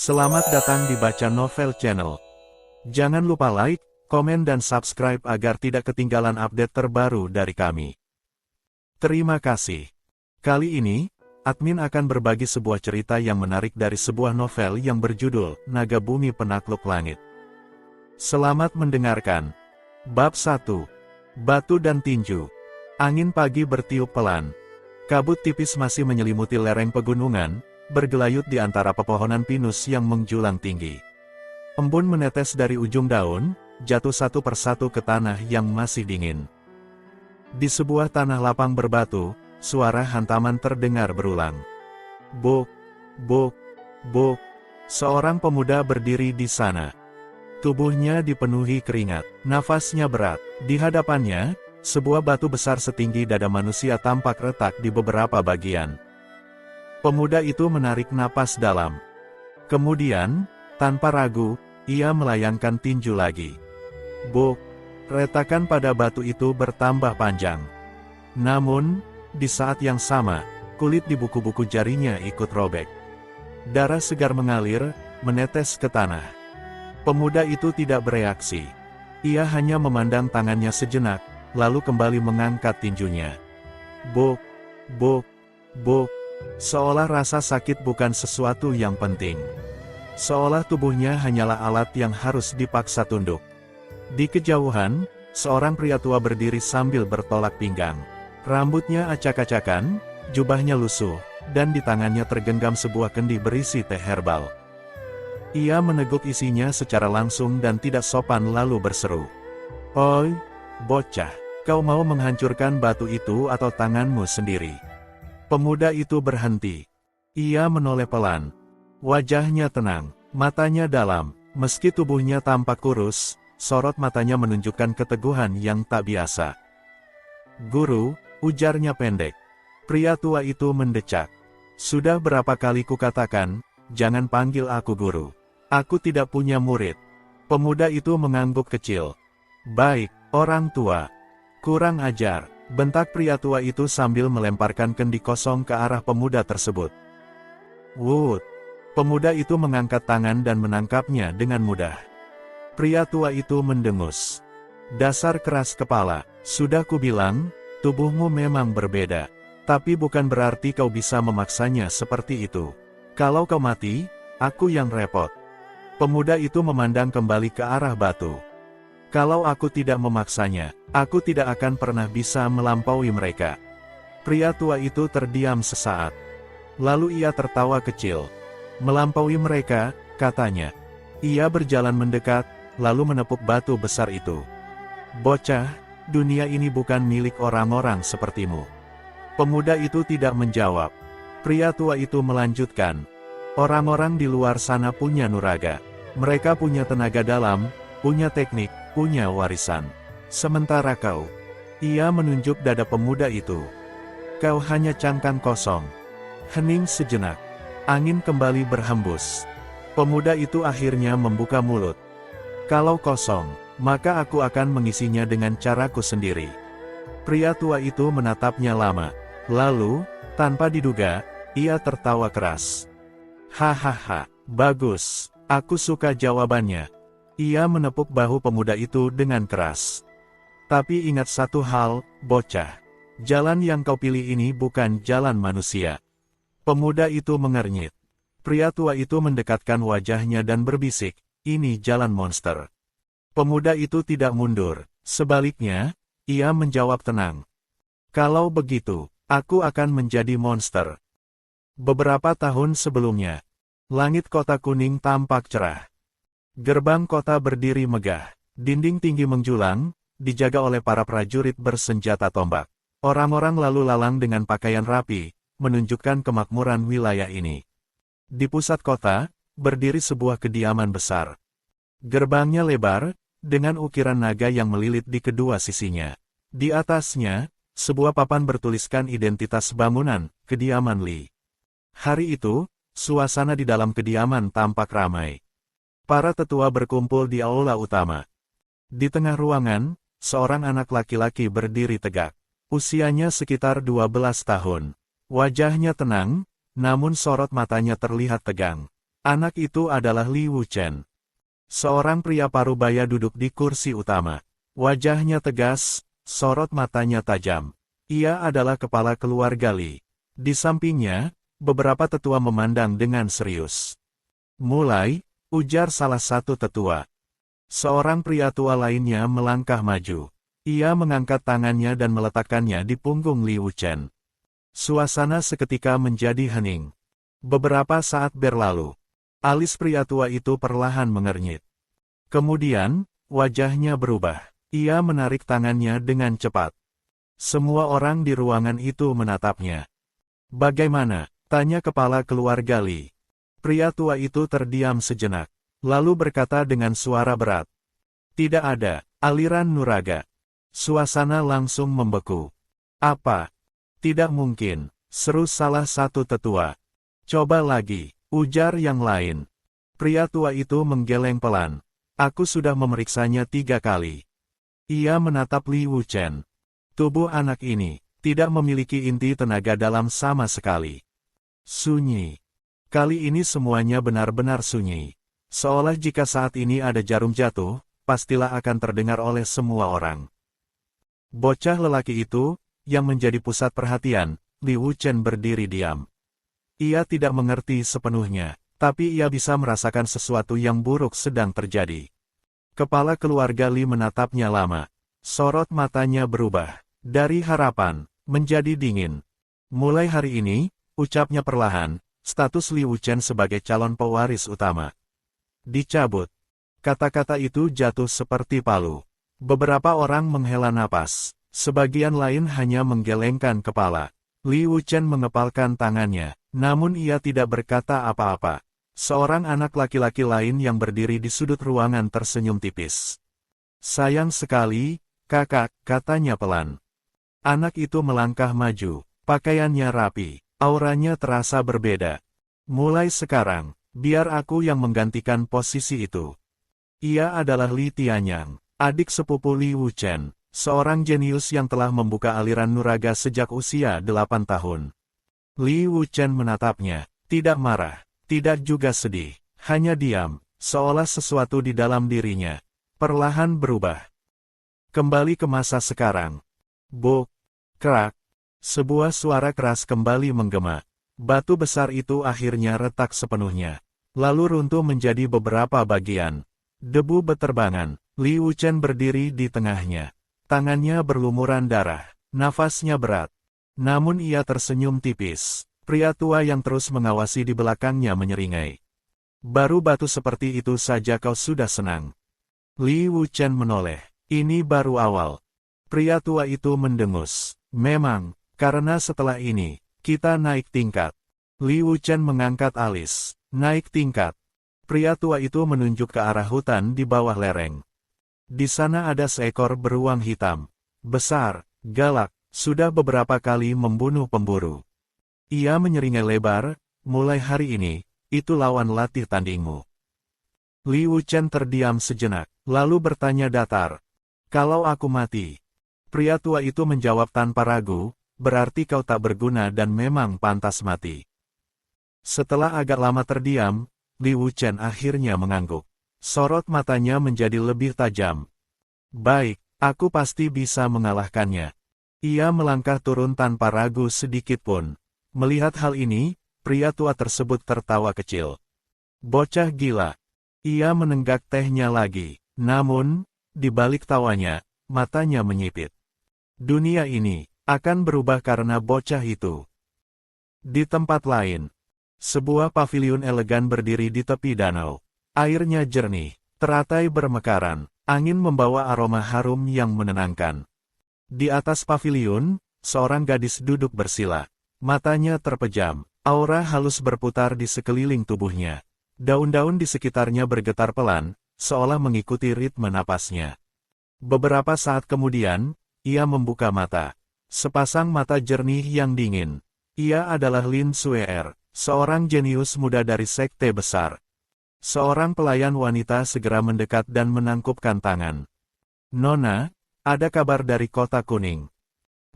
Selamat datang di Baca Novel Channel. Jangan lupa like, komen dan subscribe agar tidak ketinggalan update terbaru dari kami. Terima kasih. Kali ini, admin akan berbagi sebuah cerita yang menarik dari sebuah novel yang berjudul Naga Bumi Penakluk Langit. Selamat mendengarkan. Bab 1. Batu dan Tinju. Angin pagi bertiup pelan. Kabut tipis masih menyelimuti lereng pegunungan, bergelayut di antara pepohonan pinus yang menjulang tinggi. Embun menetes dari ujung daun, jatuh satu persatu ke tanah yang masih dingin. Di sebuah tanah lapang berbatu, suara hantaman terdengar berulang. Buk, buk, buk. Seorang pemuda berdiri di sana. Tubuhnya dipenuhi keringat, nafasnya berat. Di hadapannya, sebuah batu besar setinggi dada manusia tampak retak di beberapa bagian. Pemuda itu menarik napas dalam. Kemudian, tanpa ragu, ia melayangkan tinju lagi. Buk, retakan pada batu itu bertambah panjang. Namun, di saat yang sama, kulit di buku-buku jarinya ikut robek. Darah segar mengalir, menetes ke tanah. Pemuda itu tidak bereaksi. Ia hanya memandang tangannya sejenak, lalu kembali mengangkat tinjunya. Buk, buk, buk. Seolah rasa sakit bukan sesuatu yang penting. Seolah tubuhnya hanyalah alat yang harus dipaksa tunduk. Di kejauhan, seorang pria tua berdiri sambil bertolak pinggang. Rambutnya acak-acakan, jubahnya lusuh, dan di tangannya tergenggam sebuah kendi berisi teh herbal. Ia meneguk isinya secara langsung dan tidak sopan lalu berseru. "Oi, bocah, kau mau menghancurkan batu itu atau tanganmu sendiri?" Pemuda itu berhenti. Ia menoleh pelan. Wajahnya tenang, matanya dalam, meski tubuhnya tampak kurus, sorot matanya menunjukkan keteguhan yang tak biasa. "Guru," ujarnya pendek. Pria tua itu mendecak. "Sudah berapa kali kukatakan, jangan panggil aku guru. Aku tidak punya murid." Pemuda itu mengangguk kecil. "Baik, orang tua. Kurang ajar," bentak pria tua itu sambil melemparkan kendi kosong ke arah pemuda tersebut. Wut! Pemuda itu mengangkat tangan dan menangkapnya dengan mudah. Pria tua itu mendengus. "Dasar keras kepala, sudah kubilang, tubuhmu memang berbeda. Tapi bukan berarti kau bisa memaksanya seperti itu. Kalau kau mati, aku yang repot." Pemuda itu memandang kembali ke arah batu. "Kalau aku tidak memaksanya, aku tidak akan pernah bisa melampaui mereka." Pria tua itu terdiam sesaat. Lalu ia tertawa kecil. "Melampaui mereka," katanya. Ia berjalan mendekat, lalu menepuk batu besar itu. "Bocah, dunia ini bukan milik orang-orang sepertimu." Pemuda itu tidak menjawab. Pria tua itu melanjutkan. "Orang-orang di luar sana punya nuraga. Mereka punya tenaga dalam, punya teknik, punya warisan. Sementara kau..." Ia menunjuk dada pemuda itu. "Kau hanya cangkang kosong." Hening sejenak. Angin kembali berhembus. Pemuda itu akhirnya membuka mulut. "Kalau kosong, maka aku akan mengisinya dengan caraku sendiri." Pria tua itu menatapnya lama. Lalu, tanpa diduga, ia tertawa keras. "Hahaha, bagus. Aku suka jawabannya." Ia menepuk bahu pemuda itu dengan keras. "Tapi ingat satu hal, bocah. Jalan yang kau pilih ini bukan jalan manusia." Pemuda itu mengernyit. Pria tua itu mendekatkan wajahnya dan berbisik, "Ini jalan monster." Pemuda itu tidak mundur. Sebaliknya, ia menjawab tenang. "Kalau begitu, aku akan menjadi monster." Beberapa tahun sebelumnya, langit kota kuning tampak cerah. Gerbang kota berdiri megah. Dinding tinggi menjulang, dijaga oleh para prajurit bersenjata tombak. Orang-orang lalu lalang dengan pakaian rapi, menunjukkan kemakmuran wilayah ini. Di pusat kota, berdiri sebuah kediaman besar. Gerbangnya lebar, dengan ukiran naga yang melilit di kedua sisinya. Di atasnya, sebuah papan bertuliskan identitas bangunan, kediaman Li. Hari itu, suasana di dalam kediaman tampak ramai. Para tetua berkumpul di aula utama. Di tengah ruangan, seorang anak laki-laki berdiri tegak. Usianya sekitar 12 tahun. Wajahnya tenang, namun sorot matanya terlihat tegang. Anak itu adalah Li Wuchen. Seorang pria parubaya duduk di kursi utama. Wajahnya tegas, sorot matanya tajam. Ia adalah kepala keluarga Li. Di sampingnya, beberapa tetua memandang dengan serius. Mulai, ujar salah satu tetua. Seorang pria tua lainnya melangkah maju. Ia mengangkat tangannya dan meletakkannya di punggung Li Wuchen. Suasana seketika menjadi hening. Beberapa saat berlalu. Alis pria tua itu perlahan mengernyit. Kemudian, wajahnya berubah. Ia menarik tangannya dengan cepat. Semua orang di ruangan itu menatapnya. Bagaimana? Tanya kepala keluarga Li. Pria tua itu terdiam sejenak, lalu berkata dengan suara berat. Tidak ada aliran nuraga. Suasana langsung membeku. Apa? Tidak mungkin, seru salah satu tetua. Coba lagi, ujar yang lain. Pria tua itu menggeleng pelan. Aku sudah memeriksanya 3 kali. Ia menatap Li Wuchen. Tubuh anak ini tidak memiliki inti tenaga dalam sama sekali. Sunyi. Kali ini semuanya benar-benar sunyi. Seolah jika saat ini ada jarum jatuh, pastilah akan terdengar oleh semua orang. Bocah lelaki itu, yang menjadi pusat perhatian, Li Wuchen berdiri diam. Ia tidak mengerti sepenuhnya, tapi ia bisa merasakan sesuatu yang buruk sedang terjadi. Kepala keluarga Li menatapnya lama. Sorot matanya berubah. Dari harapan, menjadi dingin. Mulai hari ini, ucapnya perlahan, status Li Wuchen sebagai calon pewaris utama dicabut. Kata-kata itu jatuh seperti palu. Beberapa orang menghela napas, sebagian lain hanya menggelengkan kepala. Li Wuchen mengepalkan tangannya, namun ia tidak berkata apa-apa. Seorang anak laki-laki lain yang berdiri di sudut ruangan tersenyum tipis. Sayang sekali, kakak, katanya pelan. Anak itu melangkah maju, pakaiannya rapi, auranya terasa berbeda. Mulai sekarang, biar aku yang menggantikan posisi itu. Ia adalah Li Tianyang, adik sepupu Li Wuchen, seorang jenius yang telah membuka aliran nuraga sejak usia 8 tahun. Li Wuchen menatapnya, tidak marah, tidak juga sedih, hanya diam, seolah sesuatu di dalam dirinya perlahan berubah. Kembali ke masa sekarang. Buk, krak, sebuah suara keras kembali menggema. Batu besar itu akhirnya retak sepenuhnya, lalu runtuh menjadi beberapa bagian. Debu beterbangan. Li Wuchen berdiri di tengahnya. Tangannya berlumuran darah, nafasnya berat. Namun ia tersenyum tipis. Pria tua yang terus mengawasi di belakangnya menyeringai. Baru batu seperti itu saja kau sudah senang. Li Wuchen menoleh. Ini baru awal. Pria tua itu mendengus. Memang, karena setelah ini, kita naik tingkat. Li Wuchen mengangkat alis. Naik tingkat. Pria tua itu menunjuk ke arah hutan di bawah lereng. Di sana ada seekor beruang hitam. Besar, galak, sudah beberapa kali membunuh pemburu. Ia menyeringai lebar, mulai hari ini, itu lawan latih tandingmu. Li Wuchen terdiam sejenak, lalu bertanya datar. Kalau aku mati? Pria tua itu menjawab tanpa ragu, berarti kau tak berguna dan memang pantas mati. Setelah agak lama terdiam, Li Wuchen akhirnya mengangguk. Sorot matanya menjadi lebih tajam. Baik, aku pasti bisa mengalahkannya. Ia melangkah turun tanpa ragu sedikit pun. Melihat hal ini, pria tua tersebut tertawa kecil. Bocah gila. Ia menenggak tehnya lagi. Namun, di balik tawanya, matanya menyipit. Dunia ini akan berubah karena bocah itu. Di tempat lain, sebuah paviliun elegan berdiri di tepi danau. Airnya jernih, teratai bermekaran, angin membawa aroma harum yang menenangkan. Di atas paviliun, seorang gadis duduk bersila. Matanya terpejam, aura halus berputar di sekeliling tubuhnya. Daun-daun di sekitarnya bergetar pelan, seolah mengikuti ritme napasnya. Beberapa saat kemudian, ia membuka mata. Sepasang mata jernih yang dingin. Ia adalah Lin Suer, seorang jenius muda dari sekte besar. Seorang pelayan wanita segera mendekat dan menangkupkan tangan. Nona, ada kabar dari Kota Kuning.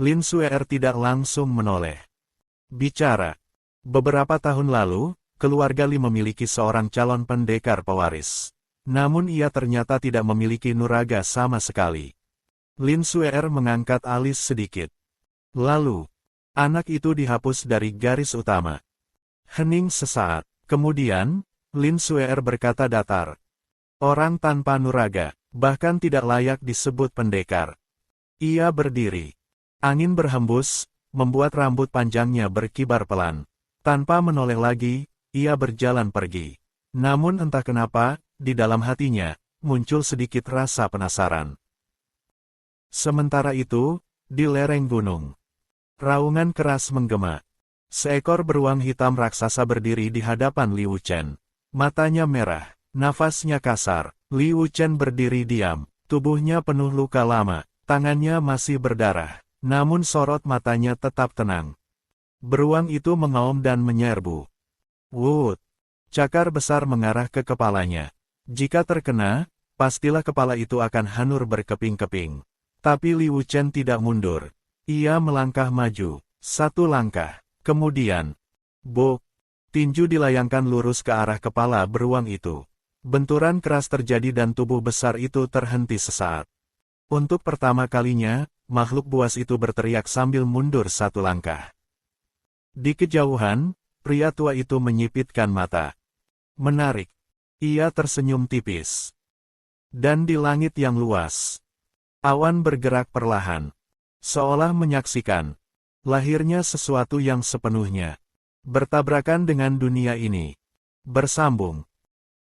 Lin Suer tidak langsung menoleh. Bicara. Beberapa tahun lalu, keluarga Li memiliki seorang calon pendekar pewaris. Namun ia ternyata tidak memiliki nuraga sama sekali. Lin Suer mengangkat alis sedikit. Lalu, anak itu dihapus dari garis utama. Hening sesaat. Kemudian, Lin Suer berkata datar. Orang tanpa nuraga, bahkan tidak layak disebut pendekar. Ia berdiri. Angin berhembus, membuat rambut panjangnya berkibar pelan. Tanpa menoleh lagi, ia berjalan pergi. Namun entah kenapa, di dalam hatinya, muncul sedikit rasa penasaran. Sementara itu, di lereng gunung, raungan keras menggema. Seekor beruang hitam raksasa berdiri di hadapan Liu Chen. Matanya merah, nafasnya kasar. Liu Chen berdiri diam, tubuhnya penuh luka lama, tangannya masih berdarah, namun sorot matanya tetap tenang. Beruang itu mengaum dan menyerbu. Wut! Cakar besar mengarah ke kepalanya. Jika terkena, pastilah kepala itu akan hanur berkeping-keping. Tapi Liu Chen tidak mundur. Ia melangkah maju. Satu langkah. Kemudian, bok! Tinju dilayangkan lurus ke arah kepala beruang itu. Benturan keras terjadi dan tubuh besar itu terhenti sesaat. Untuk pertama kalinya, makhluk buas itu berteriak sambil mundur satu langkah. Di kejauhan, pria tua itu menyipitkan mata. Menarik. Ia tersenyum tipis. Dan di langit yang luas, awan bergerak perlahan, seolah menyaksikan lahirnya sesuatu yang sepenuhnya bertabrakan dengan dunia ini. Bersambung.